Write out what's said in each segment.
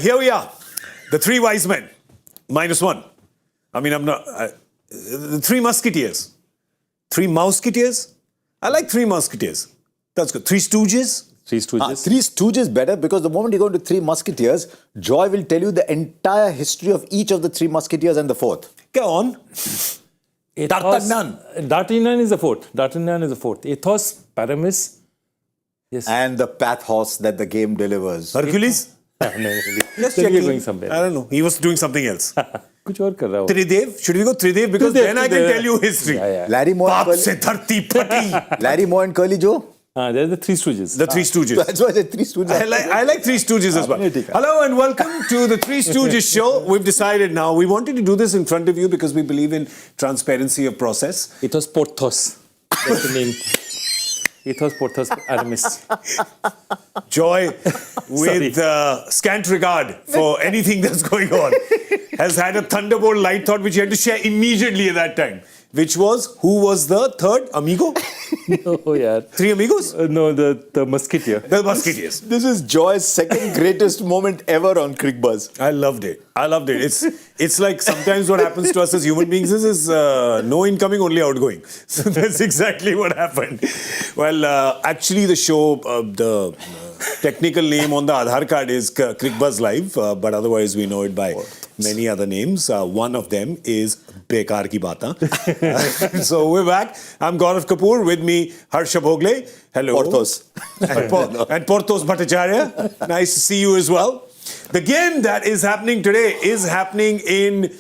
Here we are. The three wise men. -1. I mean, I'm not... the three musketeers. Three mouseketeers? I like three musketeers. That's good. Three stooges? Three Stooges. Three Stooges better, because the moment you go into Three Musketeers, Joy will tell you the entire history of each of the Three Musketeers and the fourth. Go on. D'Artagnan is the fourth. D'Artagnan is the fourth. Athos, Paramis. Yes. And the pathos that the game delivers. Hercules? Just checking. Going somewhere. I don't know. He was doing something else. कुछ और कर रहा हो. Tridev? Should we go Tridev? Because then I can tell you history. Larry Moore Baap se dharti phati. Larry Moore and Curly Joe? They're the Three Stooges. The Three Stooges. That's why I said Three Stooges. I like Three Stooges as well. Hello and welcome to the Three Stooges show. We've decided now, we wanted to do this in front of you because we believe in transparency of process. It was Porthos. That's the name. Ethos, Porthos, Aramis. Joy, with scant regard for anything that's going on, has had a thunderbolt light thought which he had to share immediately at that time. Which was, who was the third amigo? Oh, yeah. Three amigos? No, the musketeer. The musketeers. This is Joy's second greatest moment ever on Cricbuzz. I loved it. It's like sometimes what happens to us as human beings is no incoming, only outgoing. So that's exactly what happened. Well, actually the show, the technical name on the Aadhaar card is Cricbuzz Live, but otherwise we know it by many other names. One of them is Bekar Ki Bata. So we're back. I'm Gaurav Kapur. With me, Harsha Bhogle. Hello. Porthos. And Porthos Bhattacharya. Nice to see you as well. The game that is happening today is happening in,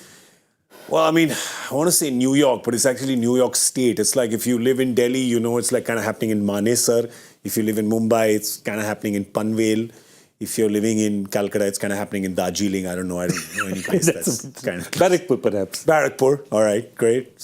well, I mean, I want to say New York, but it's actually New York State. It's like if you live in Delhi, you know it's like kind of happening in Manesar. If you live in Mumbai, it's kind of happening in Panvel. If you're living in Calcutta, it's kind of happening in Darjeeling. I don't know any place that's kind of... Barrackpur, perhaps. Barrackpur. All right, great.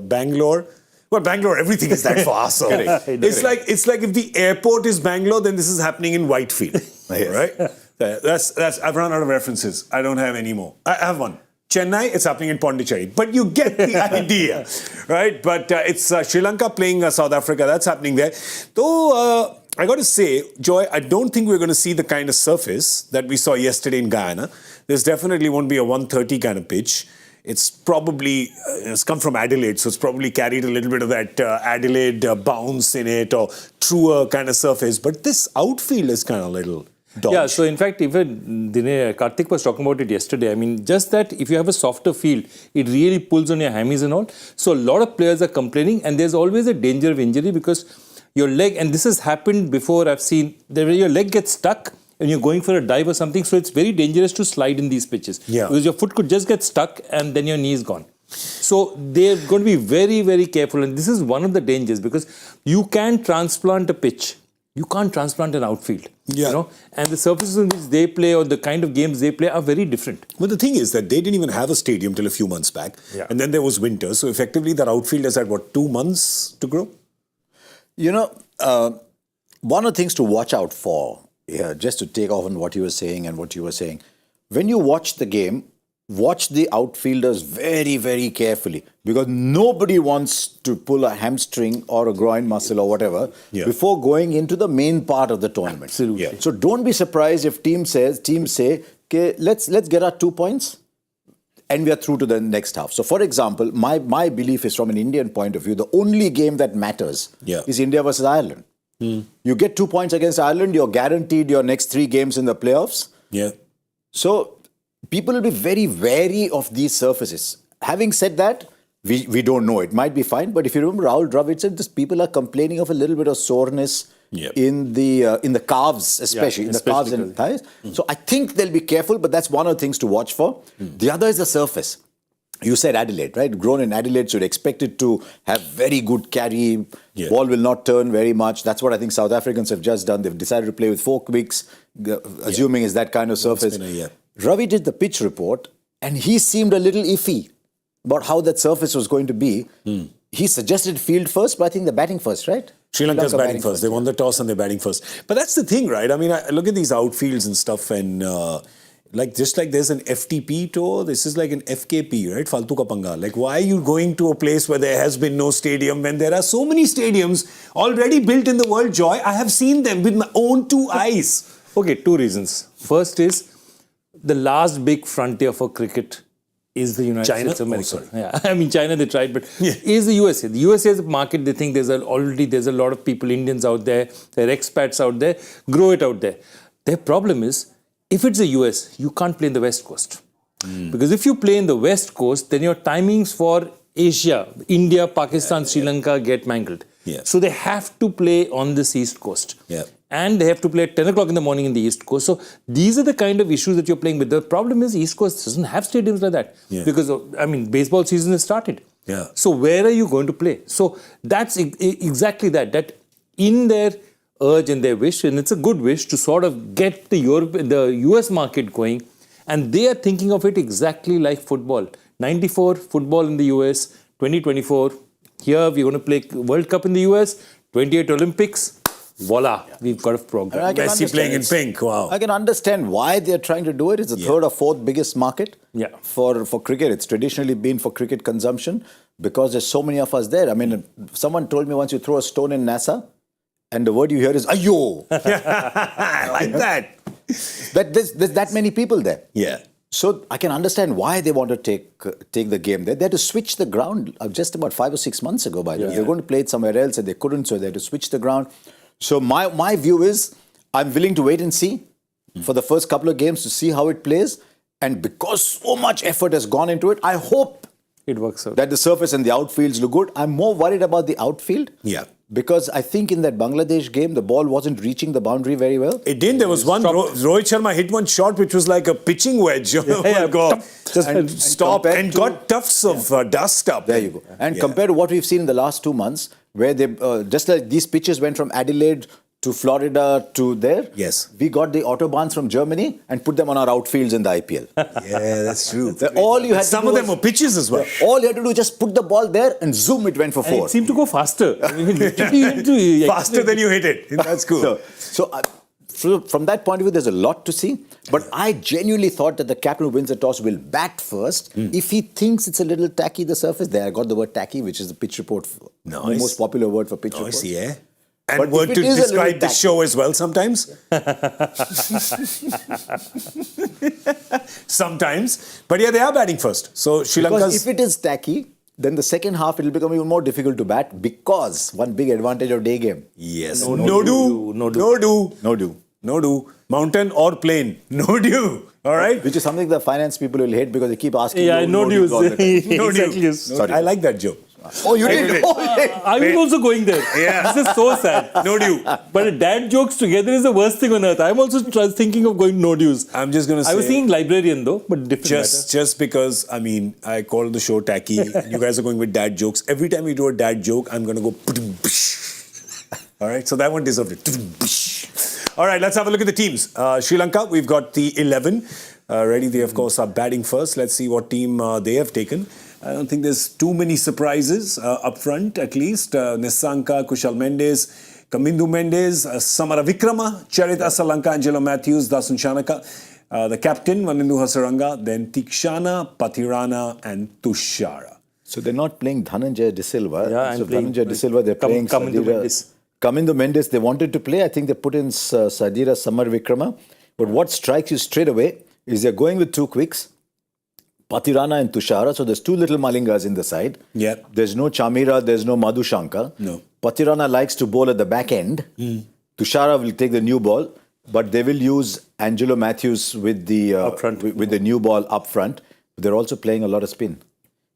Bangalore. Well, Bangalore, everything is that far. So it's like if the airport is Bangalore, then this is happening in Whitefield. Right? I've run out of references. I don't have any more. I have one. Chennai, it's happening in Pondicherry. But you get the idea, right? But it's Sri Lanka playing South Africa. That's happening there. Though, I got to say, Joy, I don't think we're going to see the kind of surface that we saw yesterday in Guyana. There's definitely won't be a 130 kind of pitch. It's probably, it's come from Adelaide, so it's probably carried a little bit of that Adelaide bounce in it or truer kind of surface. But this outfield is kind of a little... dodge. Yeah, so in fact, even Karthik was talking about it yesterday. I mean, just that if you have a softer field, it really pulls on your hammies and all. So a lot of players are complaining, and there's always a danger of injury because your leg, and this has happened before, I've seen, your leg gets stuck and you're going for a dive or something, so it's very dangerous to slide in these pitches. Yeah. Because your foot could just get stuck and then your knee is gone. So they're going to be very, very careful, and this is one of the dangers because you can transplant a pitch. You can't transplant an outfield, you know, and the surfaces on which they play or the kind of games they play are very different. But the thing is that they didn't even have a stadium till a few months back, and then there was winter. So effectively, that outfield has had, what, 2 months to grow? You know, one of the things to watch out for, just to take off on what you were saying and what you were saying, when you watch the game, watch the outfielders very, very carefully because nobody wants to pull a hamstring or a groin muscle or whatever before going into the main part of the tournament. Absolutely. Yeah. So don't be surprised if teams say, okay, let's get our 2 points and we are through to the next half. So for example, my belief is from an Indian point of view, the only game that matters is India versus Ireland. You get 2 points against Ireland, you're guaranteed your next 3 games in the playoffs. Yeah. So people will be very wary of these surfaces. Having said that, we don't know. It might be fine, but if you remember, Rahul Dravid said this, people are complaining of a little bit of soreness in the calves, especially in the calves and thighs. So I think they'll be careful, but that's one of the things to watch for. The other is the surface. You said Adelaide, right? Grown in Adelaide, so you'd expect it to have very good carry. Ball will not turn very much. That's what I think South Africans have just done. They've decided to play with 4 quicks, assuming it's that kind of surface. Ravi did the pitch report, and he seemed a little iffy about how that surface was going to be. He suggested field first, but I think they're batting first, right? Sri Lanka's batting first. They won the toss and they're batting first. But that's the thing, right? I mean, I look at these outfields and stuff and... just like there's an FTP tour, this is like an FKP, right? Faltu ka panga. Like, why are you going to a place where there has been no stadium when there are so many stadiums already built in the world, Joy? I have seen them with my own 2 eyes. Okay, 2 reasons. First is, the last big frontier for cricket is the United China? States of America. Oh, sorry. Yeah, I mean, China, they tried, but is the USA. The USA is a market, they think there's a lot of people, Indians out there, there are expats out there, grow it out there. Their problem is, if it's the US, you can't play in the West Coast. Because if you play in the West Coast, then your timings for Asia, India, Pakistan, Sri Lanka get mangled. Yeah. So they have to play on this East Coast. Yeah. And they have to play at 10 o'clock in the morning in the East Coast. So these are the kind of issues that you're playing with. The problem is East Coast doesn't have stadiums like that. Yeah. Because, I mean, baseball season has started. Yeah. So where are you going to play? So that's exactly that in their urge and their wish, and it's a good wish to sort of get the US market going. And they are thinking of it exactly like football. 94, football in the US. 2024, here we're going to play World Cup in the US. 28 Olympics. Voila, we've got a program. Messi playing in pink. Wow. I can understand why they're trying to do it. It's the third or fourth biggest market for cricket. It's traditionally been for cricket consumption because there's so many of us there. I mean, someone told me once you throw a stone in NASA and the word you hear is "ayo." I like that. But there's that many people there. Yeah. So I can understand why they want to take the game there. They had to switch the ground just about 5 or 6 months ago, by the way. They were going to play it somewhere else and they couldn't, so they had to switch the ground. So my view is, I'm willing to wait and see for the first couple of games to see how it plays. And because so much effort has gone into it, I hope it works out. That the surface and the outfields look good. I'm more worried about the outfield. Yeah. Because I think in that Bangladesh game, the ball wasn't reaching the boundary very well. It didn't. There was one, Rohit Sharma hit one shot which was like a pitching wedge. Just stop and got tufts of dust up. There you go. And compared to what we've seen in the last 2 months, where they just like these pitches went from Adelaide to Florida to there. Yes. We got the Autobahns from Germany and put them on our outfields in the IPL. Yeah, that's true. All you had Some of them were pitches as well. All you had to do was just put the ball there and zoom, it went for 4. It seemed to go faster. Faster than you hit it. That's cool. So from that point of view, there's a lot to see. But I genuinely thought that the captain who wins the toss will bat first. If he thinks it's a little tacky, the surface, there I got the word tacky, which is the pitch report, the most popular word for pitch report. Yeah. And word to describe the show as well sometimes. Sometimes. But yeah, they are batting first. So Sri Lanka. If it is tacky, then the second half it will become even more difficult to bat because one big advantage of day game. Yes. No do. Mountain or plain. No do. All right. Which is something the finance people will hate because they keep asking. No news. No news. Sorry. I like that joke. Oh, you did? I was also going there. Yeah. This is so sad. No due. But dad jokes together is the worst thing on earth. I'm also thinking of going no dues. I'm just going to say. I was thinking librarian though, but different. Just because, I mean, I called the show tacky. You guys are going with dad jokes. Every time we do a dad joke, I'm going to go. All right. So that one deserved it. All right. Let's have a look at the teams. Sri Lanka, we've got the 11 ready. They, of course, are batting first. Let's see what team they have taken. I don't think there's too many surprises up front, at least. Nisanka, Kusal Mendis, Kamindu Mendis, Samara Vikrama, Charith, Asalanka, Angelo, Mathews, Dasun, Shanaka. The captain, Wanindu, Hasaranga, then Tikshana, Pathirana and Tushara. So they're not playing Dhananjaya De Silva. Yeah, so Dhananjaya De Silva, they're playing Kamindu Mendis. Kamindu Mendis, they wanted to play. I think they put in Sadira Samar Vikrama. But what strikes you straight away is they're going with 2 quicks. Pathirana and Tushara. So there's 2 little Malingas in the side. Yeah. There's no Chamira, there's no Madhushanka. No. Pathirana likes to bowl at the back end. Tushara will take the new ball, but they will use Angelo Mathews with the with the new ball up front. But they're also playing a lot of spin.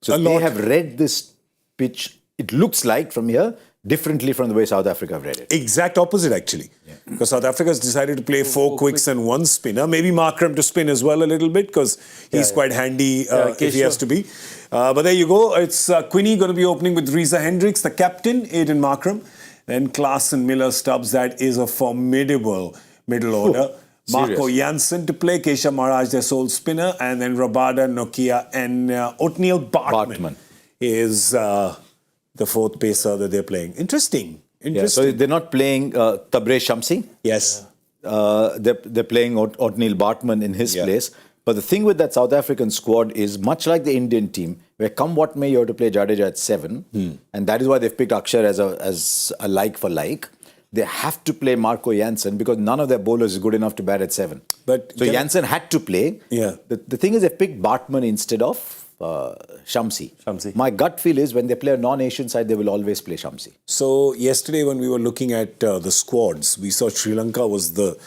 So they have read this pitch, it looks like from here, differently from the way South Africa have read it. Exact opposite, actually. Yeah. Because South Africa has decided to play 4 quicks and 1 spinner. Maybe Markram to spin as well a little bit because he's quite handy if he has to be. But there you go. It's Quinny going to be opening with Reza Hendricks, the captain, Aiden Markram. Then Klaasen, Miller, Stubbs. That is a formidable middle order. Marco Janssen to play, Kesha Maharaj, their sole spinner. And then Rabada, Nokia and Othniel Bartman is the 4th pacer that they're playing. Interesting. Yeah, so they're not playing Tabre Shamsi. Yes. They're playing Othniel Bartman in his place. But the thing with that South African squad is much like the Indian team, where come what may, you have to play Jadeja at 7. And that is why they've picked Akshar as a like for like. they have to play Marco Jansen because none of their bowlers is good enough to bat at 7. So Jansen had to play. Yeah. The thing is, they picked Bartman instead of Shamsi. My gut feel is when they play a non-Asian side, they will always play Shamsi. So yesterday when we were looking at the squads, we saw Sri Lanka was the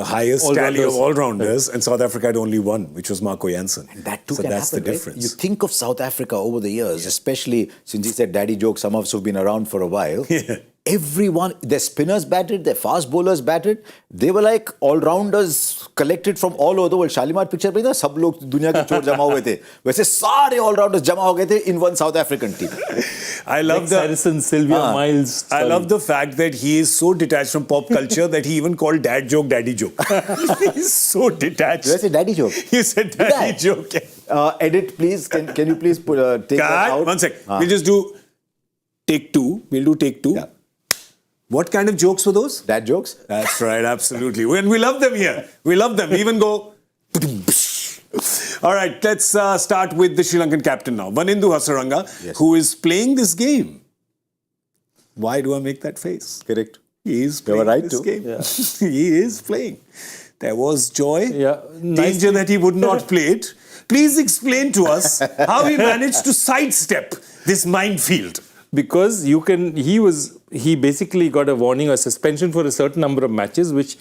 highest tally of all-rounders, and South Africa had only one, which was Marco Jansen. And that too so can that's happen, the right? difference. You think of South Africa over the years, especially since he said daddy joke, some of us who've been around for a while. Everyone, their spinners batted, their fast bowlers batted. They were like all-rounders collected from all over the world. Shalimar picture में ना सब लोग दुनिया के चोर जमा हुए थे. वैसे सारे all-rounders जमा हो गए थे in one South African team. I love Harrison, Sylvia Miles. I love the fact that he is so detached from pop culture that he even called dad joke daddy joke. He's so detached. Did I say daddy joke? You said daddy joke. Edit, please. Can you please take that out? 1 sec. We'll just do take 2. We'll do take 2. Yeah. What kind of jokes were those? Dad jokes? That's right, absolutely. And we love them here. We love them. We even go... All right, let's start with the Sri Lankan captain now. Wanindu Hasaranga, who is playing this game. Why do I make that face? Correct. He is playing this game. Yeah. He is playing. There was joy, danger that he would not play it. Please explain to us how he managed to sidestep this minefield. Because he basically got a warning or suspension for a certain number of matches, which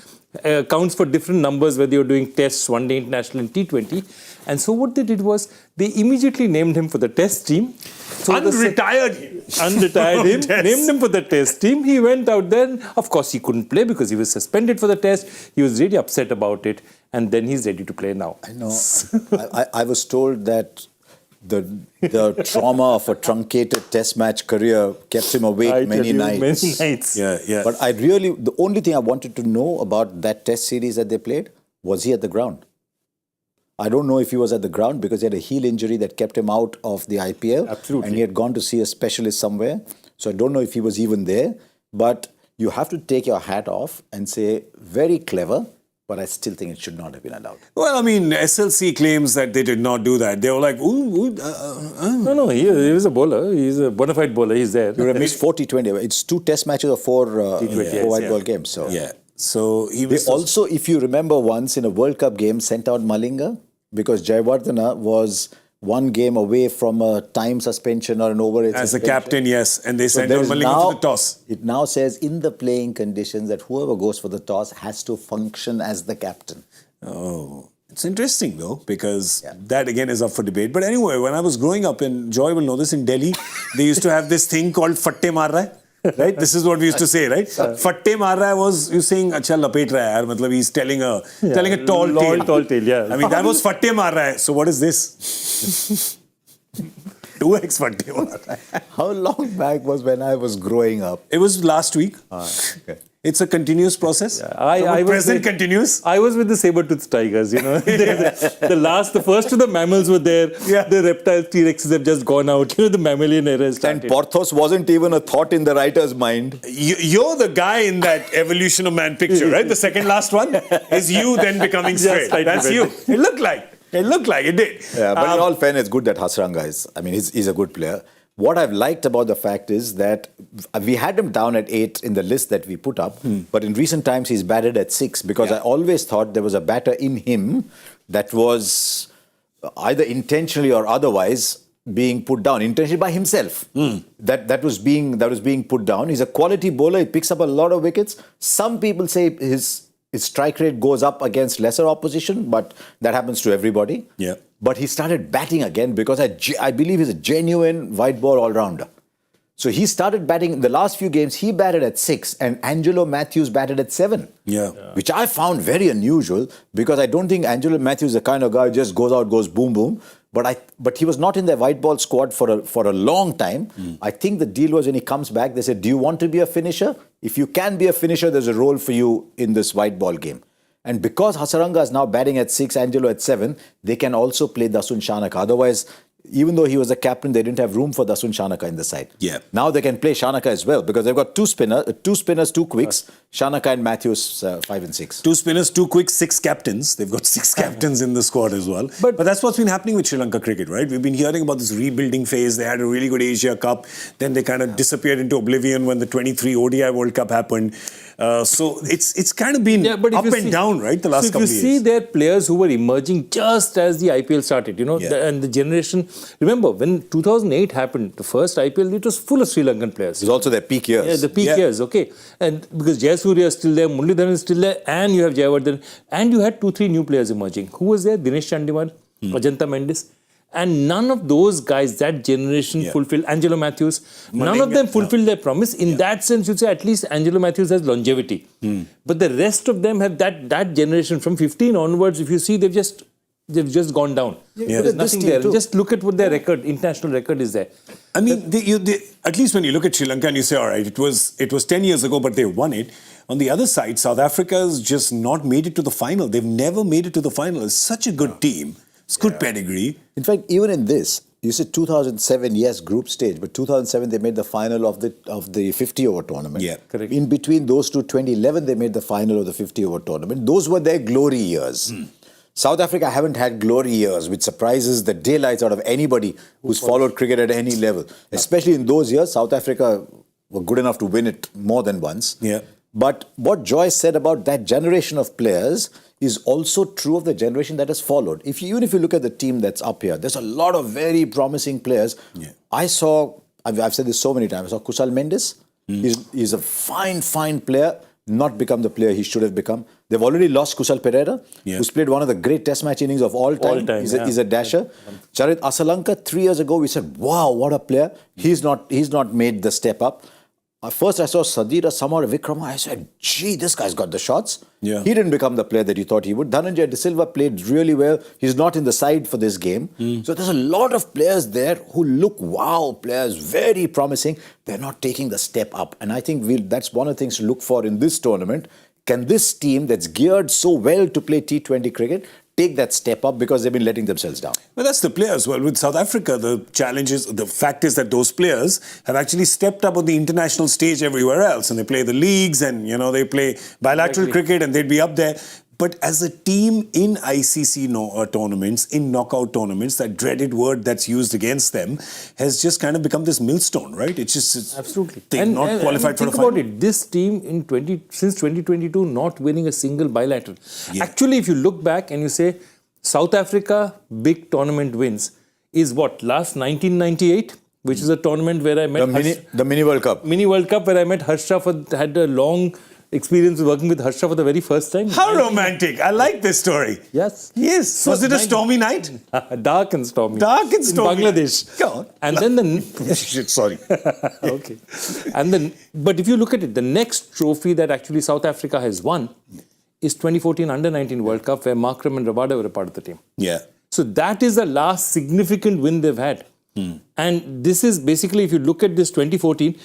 counts for different numbers, whether you're doing tests, one day international and T20. And so what they did was they immediately named him for the test team. So Unretired him. Named him for the test team. He went out there. Of course, he couldn't play because he was suspended for the test. He was really upset about it. And then he's ready to play now. I know. I was told that the trauma of a truncated test match career kept him awake many nights. Yeah. But the only thing I wanted to know about that test series that they played, was he at the ground? I don't know if he was at the ground because he had a heel injury that kept him out of the IPL. Absolutely. And he had gone to see a specialist somewhere. So I don't know if he was even there. But you have to take your hat off and say, very clever. But I still think it should not have been allowed. Well, I mean, SLC claims that they did not do that. They were like, No, he was a bowler. He's a bona fide bowler. He's there. You would have missed 40-20. It's 2 test matches or 4 white ball games. So. Yeah. So he They was also, if you remember once in a World Cup game, sent out Malinga because Jayawardena was one game away from a time suspension or an over. As a captain, yes. And they sent out Malinga for the toss. It now says in the playing conditions that whoever goes for the toss has to function as the captain. Oh, it's interesting though, because that again is up for debate. But anyway, when I was growing up, and Joy will know this, in Delhi, they used to have this thing called Fatte Mar Raha hai. Right? This is what we used to say, right? Fatte Mar Raha hai was you saying, Acha lapet raha hai. Matlab he's telling a tall tale. Tall tale, yeah. I mean, that was Fatte Mar Raha hai. So what is this? 2x Fatte Mar Raha hai. How long back was when I was growing up? It was last week. Okay. It's a continuous process. I present continuous. I was with the saber-toothed tigers, you know. The first of the mammals were there. Yeah. The reptiles, T-Rexes have just gone out. You know, the mammalian era has started. And Porthos wasn't even a thought in the writer's mind. You're the guy in that evolution of man picture, right? The second last one is you then becoming straight. That's you. It looked like it did. Yeah, but in all fairness, good that Hasaranga is. I mean, he's a good player. What I've liked about the fact is that we had him down at 8 in the list that we put up, but in recent times he's batted at 6 because I always thought there was a batter in him that was either intentionally or otherwise being put down, intentionally by himself. That was being put down. He's a quality bowler. He picks up a lot of wickets. Some people say his strike rate goes up against lesser opposition, but that happens to everybody. Yeah. But he started batting again because I believe he's a genuine white ball all-rounder. So he started batting in the last few games. He batted at 6 and Angelo Mathews batted at 7. Yeah. Which I found very unusual because I don't think Angelo Mathews is the kind of guy who just goes out, goes boom, boom. But he was not in the white ball squad for a long time. I think the deal was when he comes back, they said, do you want to be a finisher? If you can be a finisher, there's a role for you in this white ball game. And because Hasaranga is now batting at 6, Angelo at 7, they can also play Dasun Shanaka. Otherwise, even though he was the captain, they didn't have room for Dasun Shanaka in the side. Yeah. Now they can play Shanaka as well because they've got two spinners, two quicks, Shanaka and Mathews 5 and 6. 2 spinners, 2 quicks, 6 captains. They've got 6 captains in the squad as well. But that's what's been happening with Sri Lanka cricket, right? We've been hearing about this rebuilding phase. They had a really good Asia Cup. Then they kind of disappeared into oblivion when the 23 ODI World Cup happened. So it's kind of been up and down, right, the last couple of years. So if you see their players who were emerging just as the IPL started, and the generation... Remember, when 2008 happened, the first IPL, it was full of Sri Lankan players. It was also their peak years. Yeah, the peak years, okay. And because Jayasuriya is still there, Muralidharan is still there, and you have Jayawardene, and you had 2-3 new players emerging. Who was there? Dinesh Chandimal, Ajanta Mendis. And none of those guys, that generation fulfilled, Angelo Mathews, none of them fulfilled their promise. In that sense, you'd say at least Angelo Mathews has longevity. But the rest of them have that generation from 15 onwards, if you see, they've just gone down. There's nothing there. Just look at what their record, international record is there. I mean, at least when you look at Sri Lanka and you say, all right, it was 10 years ago, but they won it. On the other side, South Africa's just not made it to the final. They've never made it to the final. It's such a good team. It's good pedigree. In fact, even in this, you said 2007, yes, group stage, but 2007 they made the final of the 50-over tournament. Yeah, correct. In between those two, 2011 they made the final of the 50-over tournament. Those were their glory years. South Africa haven't had glory years, which surprises the daylights out of anybody who's followed cricket at any level. Especially in those years, South Africa were good enough to win it more than once. Yeah. But what Joyce said about that generation of players is also true of the generation that has followed. Even if you look at the team that's up here, there's a lot of very promising players. Yeah. I've said this so many times, I saw Kusal Mendis. He's a fine player, not become the player he should have become. They've already lost Kusal Pereira, who's played one of the great test match innings of all time. He's a dasher. Charith Asalanka, 3 years ago, we said, wow, what a player. He's not made the step up. First, I saw Sadira Samar Vikrama. I said, gee, this guy's got the shots. Yeah. He didn't become the player that you thought he would. Dhananjay De Silva played really well. He's not in the side for this game. So there's a lot of players there who look, wow, players, very promising. They're not taking the step up. And I think that's one of the things to look for in this tournament. Can this team that's geared so well to play T20 cricket take that step up because they've been letting themselves down? Well, that's the players. Well, with South Africa, the fact is that those players have actually stepped up on the international stage everywhere else. And they play the leagues and, they play bilateral cricket and they'd be up there. But as a team in ICC tournaments, in knockout tournaments, that dreaded word that's used against them has just kind of become this millstone, right? It's just absolutely not qualified for a final. Think about it. This team since 2022 not winning a single bilateral. Yeah. Actually, if you look back and you say South Africa big tournament wins is what? Last 1998, which is a tournament where I met the Mini World Cup. Mini World Cup where I met Harsha had a long experience working with Harsha for the very first time. How romantic. I like this story. Yes. So was it a stormy night? Dark and stormy. Dark and stormy. In Bangladesh. Go on. And then sorry. Okay. And then, but if you look at it, the next trophy that actually South Africa has won is 2014 Under-19 World Cup where Markram and Rabada were a part of the team. Yeah. So that is the last significant win they've had. And this is basically, if you look at this 2014,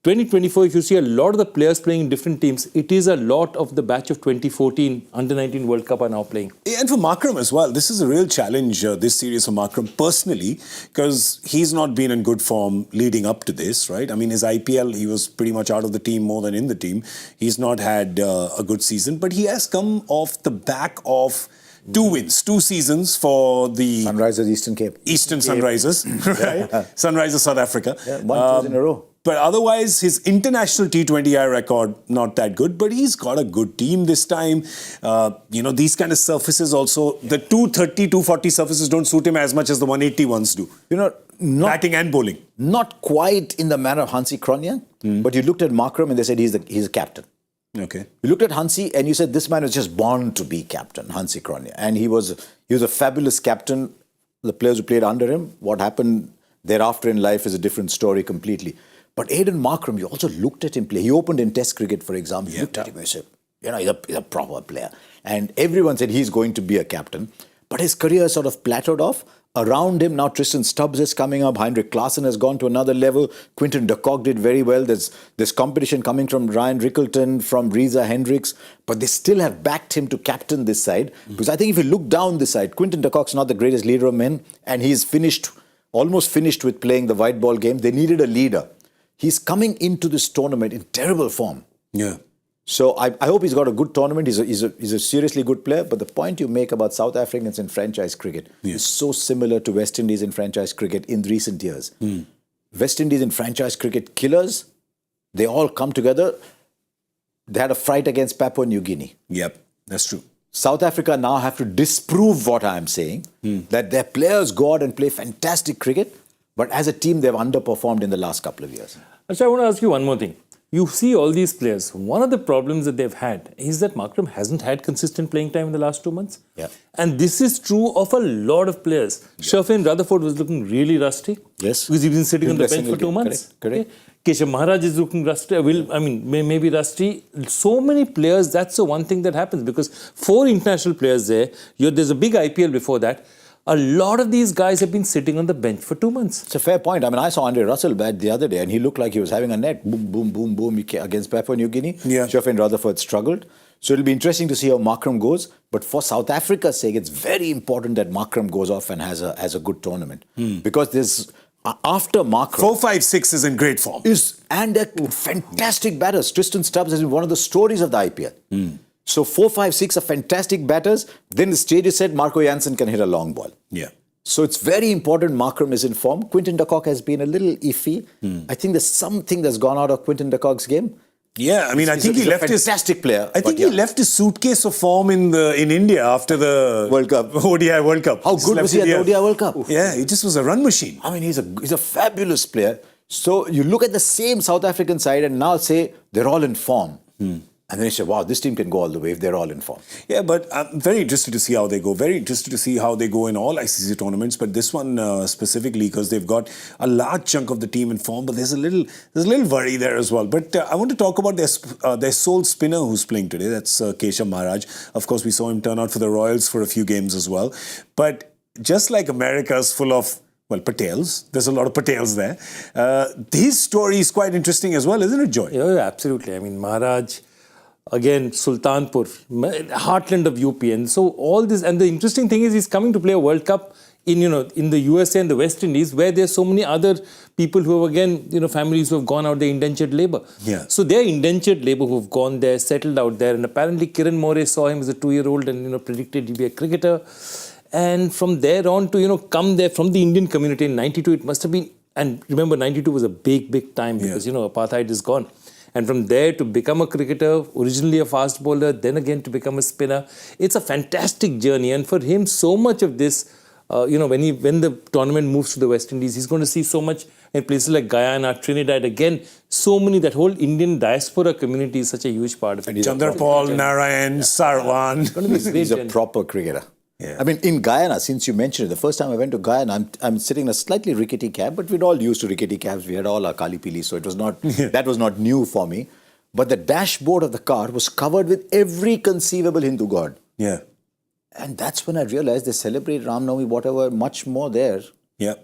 2024, if you see a lot of the players playing in different teams, it is a lot of the batch of 2014 Under-19 World Cup are now playing. And for Markram as well, this is a real challenge, this series for Markram personally, because he's not been in good form leading up to this, right? I mean, his IPL, he was pretty much out of the team more than in the team. He's not had a good season, but he has come off the back of 2 wins, 2 seasons for the Sunrisers Eastern Cape. Sunrisers, right? Sunrisers South Africa. Yeah, 1 2 in a row. But otherwise, his international T20I record, not that good. But he's got a good team this time. These kind of surfaces also, the 230, 240 surfaces don't suit him as much as the 180 ones do. Batting and bowling. Not quite in the manner of Hansi Cronje, but you looked at Markram and they said he's a captain. Okay. You looked at Hansi and you said this man was just born to be captain, Hansi Cronje. And he was a fabulous captain. The players who played under him, what happened thereafter in life is a different story completely. But Aiden Markram, you also looked at him play. He opened in Test cricket, for example. You looked at him and said, he's a proper player. And everyone said he's going to be a captain. But his career sort of plateaued off. Around him, now Tristan Stubbs is coming up. Heinrich Klaassen has gone to another level. Quinton de Kock did very well. There's competition coming from Ryan Rickelton, from Reza Hendricks. But they still have backed him to captain this side. Because I think if you look down this side, Quinton de Kock's not the greatest leader of men. And he's finished almost finished with playing the white ball game. They needed a leader. He's coming into this tournament in terrible form. Yeah. So I hope he's got a good tournament. He's a seriously good player. But the point you make about South Africans in franchise cricket is so similar to West Indies in franchise cricket in recent years. West Indies in franchise cricket killers, they all come together. They had a fight against Papua New Guinea. Yep, that's true. South Africa now have to disprove what I'm saying, that their players go out and play fantastic cricket, but as a team they've underperformed in the last couple of years. Actually, I want to ask you one more thing. You see all these players. One of the problems that they've had is that Markram hasn't had consistent playing time in the last 2 months. Yeah. And this is true of a lot of players. Sherfane Rutherford was looking really rusty. Yes. Because he's been sitting on the bench for 2 months. Correct. Keshav Maharaj is looking rusty. Maybe rusty. So many players, that's the one thing that happens. Because 4 international players there, there's a big IPL before that. A lot of these guys have been sitting on the bench for 2 months. It's a fair point. I mean, I saw Andre Russell bat the other day and he looked like he was having a net. Boom, boom, boom, boom against Papua New Guinea. Yeah. Sherfane Rutherford struggled. So it'll be interesting to see how Markram goes. But for South Africa's sake, it's very important that Markram goes off and has a good tournament. Because there's, after Markram... 4, 5, 6 is in great form. And they're fantastic batters. Tristan Stubbs has been one of the stories of the IPL. So 4, 5, 6 are fantastic batters. Then the stage is set, Marco Jansen can hit a long ball. Yeah. So it's very important Markram is in form. Quinton de Kock has been a little iffy. I think there's something that's gone out of Quinton de Kock's game. Yeah, I mean, I think he left his fantastic player. I think he left his suitcase of form in India after the World Cup. ODI World Cup. How good was he at the ODI World Cup? Yeah, he just was a run machine. I mean, he's a fabulous player. So you look at the same South African side and now say they're all in form. And then you say, wow, this team can go all the way if they're all in form. Yeah, but I'm very interested to see how they go. Very interested to see how they go in all ICC tournaments. But this one specifically, because they've got a large chunk of the team in form, but there's a little worry there as well. But I want to talk about their sole spinner who's playing today. That's Keshav Maharaj. Of course, we saw him turn out for the Royals for a few games as well. But just like America's full of Patels. There's a lot of Patels there. His story is quite interesting as well, isn't it, Joy? Yeah, absolutely. I mean, Maharaj, again, Sultanpur, heartland of UP. And so all this, and the interesting thing is he's coming to play a World Cup in the USA and the West Indies, where there's so many other people who have, again, families who have gone out there indentured labor. Yeah. So they're indentured labor who've gone there, settled out there. And apparently Kiran More saw him as a 2-year-old and, predicted he'd be a cricketer. And from there on to, come there from the Indian community in 92, it must have been, and remember 92 was a big, big time because, apartheid is gone. And from there to become a cricketer, originally a fast bowler, then again to become a spinner. It's a fantastic journey. And for him, so much of this, when the tournament moves to the West Indies, he's going to see so much in places like Guyana, Trinidad. Again, so many, that whole Indian diaspora community is such a huge part of it. Chandrapal, Narayan, Sarwan. He's a proper cricketer. Yeah. I mean, in Guyana, since you mentioned it, the first time I went to Guyana, I'm sitting in a slightly rickety cab, but we'd all used to rickety cabs. We had all our Kali Pili, so it was not that was not new for me. But the dashboard of the car was covered with every conceivable Hindu god. Yeah. And that's when I realized they celebrate Ram Navami, whatever, much more there. Yeah.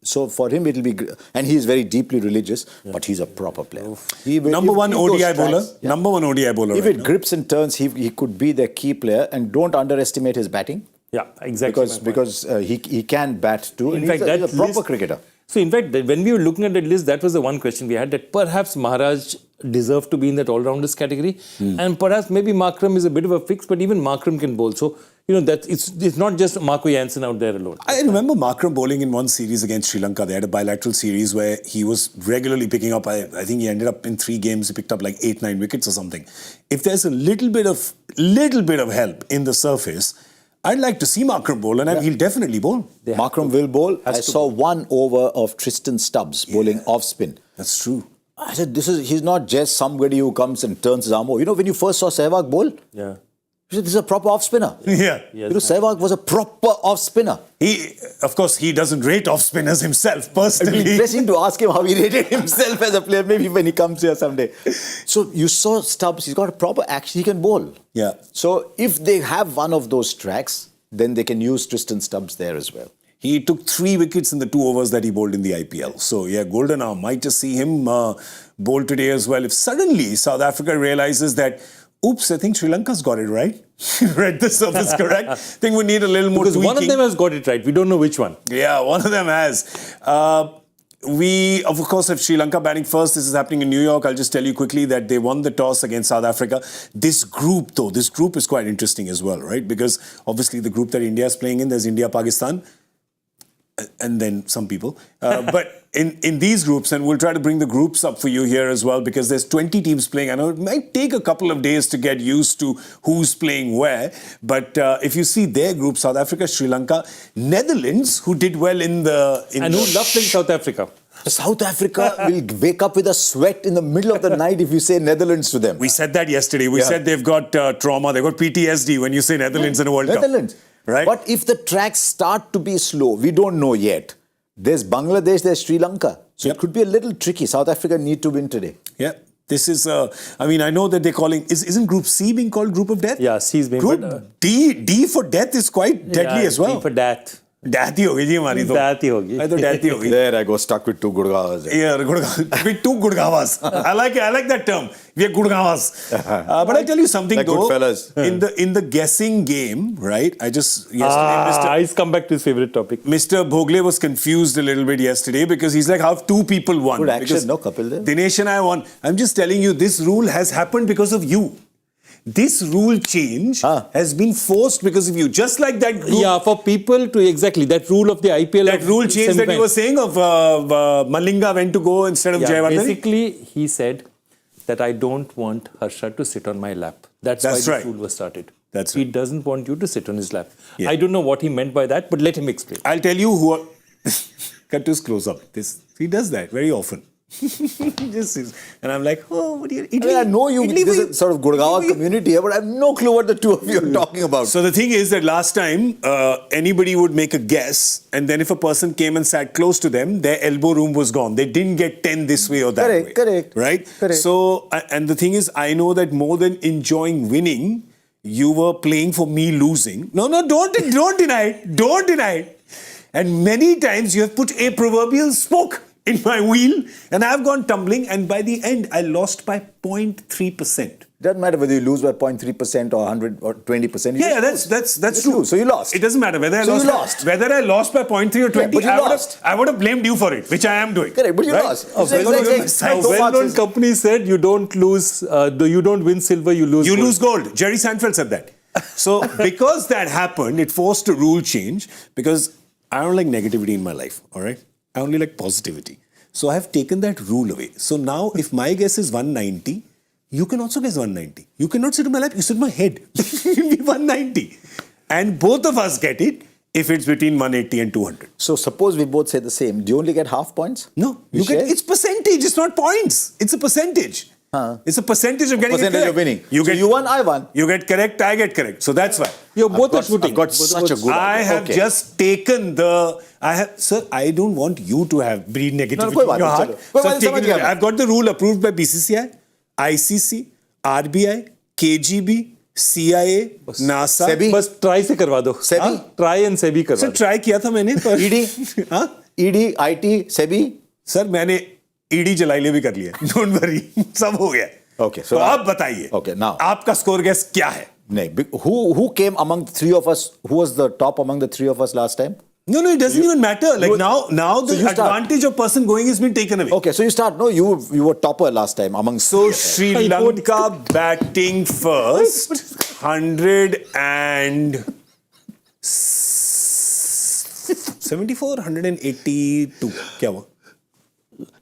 So for him, it'll be, and he's very deeply religious, but he's a proper player. Number one ODI bowler. Yeah. Number one ODI bowler. If it grips and turns, he could be their key player, and don't underestimate his batting. Yeah, exactly. Because he can bat too. In fact, he's a proper cricketer. So in fact, when we were looking at that list, that was the one question we had, that perhaps Maharaj deserved to be in that all-rounders category. And perhaps maybe Markram is a bit of a fix, but even Markram can bowl. So, that it's not just Marco Jansen out there alone. I remember Markram bowling in one series against Sri Lanka. They had a bilateral series where he was regularly picking up, I think he ended up in 3 games, he picked up like 8-9 wickets or something. If there's a little bit of help in the surface, I'd like to see Markram bowl, and he'll definitely bowl. Markram will bowl. I saw 1 over of Tristan Stubbs bowling off spin. That's true. I said, he's not just somebody who comes and turns his arm over. When you first saw Sehwag bowl, yeah, you said, this is a proper off spinner. Yeah. Sehwag was a proper off spinner. Of course, he doesn't rate off spinners himself personally. It'd be interesting to ask him how he rated himself as a player, maybe when he comes here someday. So you saw Stubbs, he's got a proper action, he can bowl. Yeah. So if they have one of those tracks, then they can use Tristan Stubbs there as well. He took 3 wickets in the 2 overs that he bowled in the IPL. So, golden arm. Might just see him bowl today as well. If suddenly South Africa realizes that, oops, I think Sri Lanka's got it right. Read the surface correct. I think we need a little more Because tweaking. one of them has got it right. We don't know which one. Yeah, one of them has. We, of course, have Sri Lanka batting first. This is happening in New York. I'll just tell you quickly that they won the toss against South Africa. This group is quite interesting as well, right? Because obviously the group that India is playing in, there's India, Pakistan, and then some people. But in these groups, and we'll try to bring the groups up for you here as well, because there's 20 teams playing. I know it might take a couple of days to get used to who's playing where. But if you see their group, South Africa, Sri Lanka, Netherlands, who did well And who love playing South Africa? South Africa will wake up with a sweat in the middle of the night if you say Netherlands to them. We said that yesterday. We said they've got trauma. They've got PTSD when you say Netherlands in a World Netherlands. Cup. Right? But if the tracks start to be slow, we don't know yet. There's Bangladesh, there's Sri Lanka. So it could be a little tricky. South Africa need to win today. Yeah. This is, I mean, I know that they're calling, isn't Group C being called Group of Death? Yeah, C is being Group D for death is quite deadly as well. D for death. Death hi hogi ji hamari to. Death hi hogi. I thought death hi hogi. There I go stuck with two Gurgavas. Yeah, with two Gurgavas. I like that term. We are Gurgavas. But I tell you something like though. Goodfellas. In the guessing game, right? Yesterday, He's come back to his favorite topic. Mr. Bhogle was confused a little bit yesterday because he's like, how have two people won? Good action, because no, Kapil there. Dinesh and I won. I'm just telling you, this rule has happened because of you. This rule change has been forced because of you. Just like that group. Yeah, for people to exactly that rule of the IPL. That rule change that you were saying of Malinga went to go instead of Jayawardene. Basically, he said that I don't want Harsha to sit on my lap. That's why this rule was started. That's He right. doesn't want you to sit on his lap. Yeah. I don't know what he meant by that, but let him explain. I'll tell you who are... Cut to his close-up. He does that very often. And I'm like, oh, what are you... I know you, this is sort of Gurgaon community here, but I have no clue what the two of you are talking about. So the thing is that last time, anybody would make a guess, and then if a person came and sat close to them, their elbow room was gone. They didn't get 10 this way or that way. Correct. Right? Correct. So, and the thing is, I know that more than enjoying winning, you were playing for me losing. No, don't deny it. Don't deny it. And many times you have put a proverbial spoke in my wheel, and I've gone tumbling, and by the end, I lost by 0.3%. Doesn't matter whether you lose by 0.3% or 100 or 20%. Yeah, that's true. So you lost. It doesn't matter whether I lost. Whether I lost by 0.3 or 20, I would have blamed you for it, which I am doing. Correct, but you lost. A well-known company said you don't lose, you don't win silver, you lose gold. You lose gold. Jerry Seinfeld said that. So because that happened, it forced a rule change, because I don't like negativity in my life, all right? I only like positivity. So I have taken that rule away. So now if my guess is 190, you can also guess 190. You cannot sit on my lap, you sit on my head. It will be 190. And both of us get it if it's between 180 and 200. So suppose we both say the same. Do you only get half points? No. It's percentage, it's not points. It's a percentage. It's a percentage of getting it correct. Of winning. You won, I won. You get correct, I get correct. So that's why. You're both are shooting. I've got such a good I idea. have just taken Sir, I don't want you to breed negativity in your heart. So I've got the rule approved by BCCI, ICC, RBI, KGB, CIA, NASA. SEBI. बस try से करवा दो. SEBI. Try and SEBI करवा Sir, दो. try किया था मैंने. ED, IT, SEBI. Sir, मैंने ED जलाइले भी कर लिया. Don't worry. सब हो गया. Okay, so तो आप बताइए. Okay, now. आपका score guess क्या है? Who came among the three of us? Who was the top among the three of us last time? No, it doesn't even matter. Like now the advantage of person going has been taken away. Okay, so you start. No, you were topper last time among. So Sri Lanka batting first, 174, 182. क्या हुआ?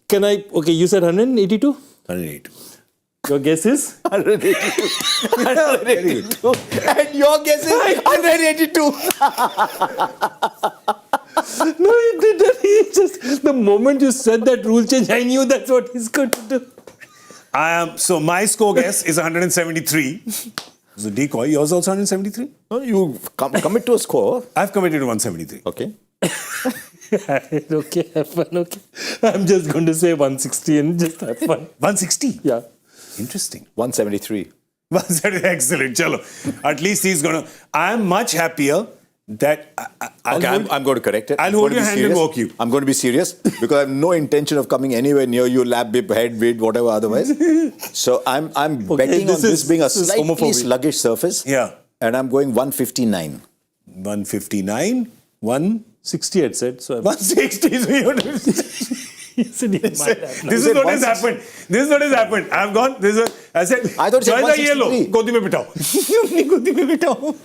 Can I? Okay, you said 182. 182. Your guess is 182. 182. And your guess is 182. No, he didn't. He just the moment you said that rule change, I knew that's what he's going to do. So my score guess is 173. So decoy, yours also 173? No, you commit to a score. I've committed to 173. Okay. Okay, have fun. Okay, I'm just going to say 160 and just have fun. 160? Yeah. Interesting. 173. Excellent. Chalo. At least he's going to... I'm much happier that Okay, I'm going to correct it. I'll I'm hold going to your be hand and serious. walk you. I'm going to be serious because I have no intention of coming anywhere near you, lap bip, head bit, whatever otherwise. So I'm betting on this being a slightly homophobic. sluggish surface. Yeah. And I'm going 159. 159, 60 I'd said. So 160. This This is what has happened. This is what has happened. I've gone. I said. I thought you said "Choice ये लो, 163. गोदी में बिठाओ." अपनी गोदी में बिठाओ.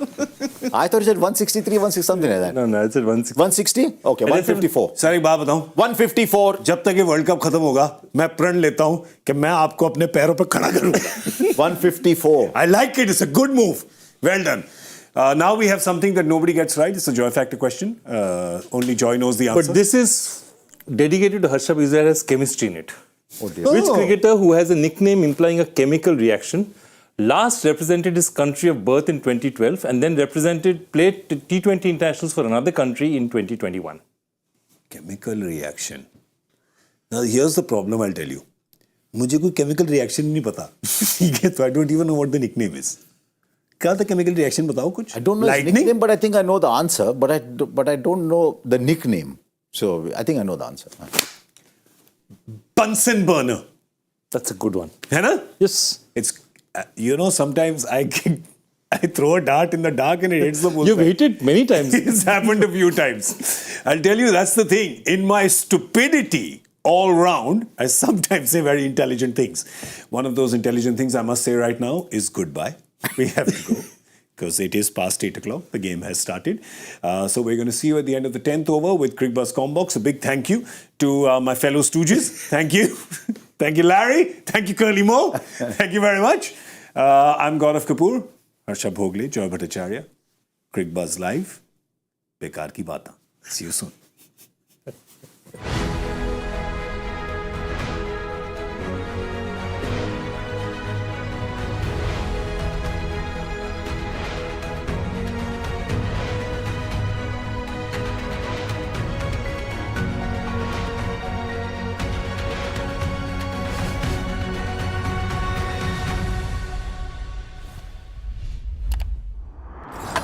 I thought you said 163, 160, something like that. No, I said 160. 160? Okay, 154. Sir एक बात बताऊं. 154. जब तक ये वर्ल्ड कप खत्म होगा, मैं प्रण लेता हूं कि मैं आपको अपने पैरों पर खड़ा करूंगा. 154. I like it. It's a good move. Well done. Now we have something that nobody gets right. It's a joy factor question. Only Joy knows the answer. But this is dedicated to Harsha because it has chemistry in it. Oh dear. Which cricketer who has a nickname implying a chemical reaction last represented his country of birth in 2012 and then played T20 internationals for another country in 2021? Chemical reaction. Now here's the problem, I'll tell you. मुझे कोई chemical reaction नहीं पता. So I don't even know what the nickname is. क्या था chemical reaction बताओ कुछ? I don't know his nickname, but I think I know the answer. But I don't know the nickname. So I think I know the answer. Bunsen burner. That's a good one. है ना? Yes. It's sometimes I throw a dart in the dark and it hits the bullseye. You've hit it many times. It's happened a few times. I'll tell you, that's the thing. In my stupidity all round, I sometimes say very intelligent things. One of those intelligent things I must say right now is goodbye. We have to go. Because it is past 8 o'clock. The game has started. So we're going to see you at the end of the 10th over with Cricbuzz Combox. A big thank you to my fellow stooges. Thank you. Thank you, Larry. Thank you, Curly Mo. Thank you very much. I'm Gaurav Kapur. Harsha Bhogle, Joy Bhattacharya. Cricbuzz Live. Bekar ki baatan. See you soon.